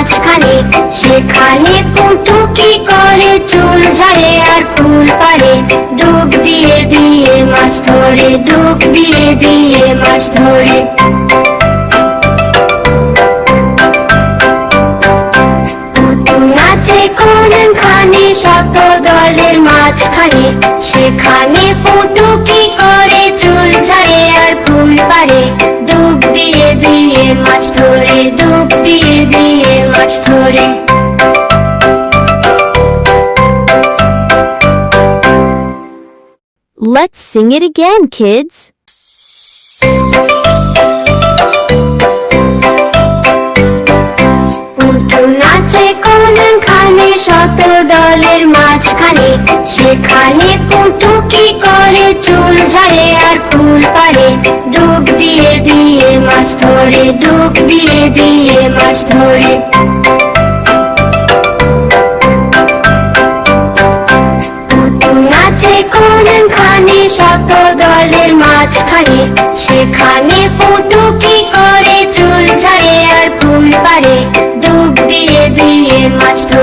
মাঝখানে, সেখানে পুটু কি করে চুল ঝাড়ে আর ফুল পারে। ডুব দিয়ে দিয়ে মাছ ধরে, ডুব দিয়ে দিয়ে মাছ ধরে। পুটু নাচে কোনখানে, শত দলের মাঝখানে, সেখানে পুটু কি করে চুল ঝাড়ে আর ফুল পারে। ডুব দিয়ে দিয়ে মাছ ধরে, ডুব দিয়ে দিয়ে মাছ ধরে। Let's sing it again, kids. Putu নাচে কোনখানে, শত দলের মাঝখানে, সেখানে পুটু কি করে চুল ঝাড়ে আর ফুল পারে। ডুব দিয়ে দিয়ে মাছ ধরে, ডুব দিয়ে দিয়ে মাছ ধরে। পুটু নাচে কোনখানে, শত দলের মাঝখানে, সেখানে পুটু কি করে চুল ঝাড়ে আর ফুল পারে। ডুব দিয়ে দিয়ে মাছ ধরে।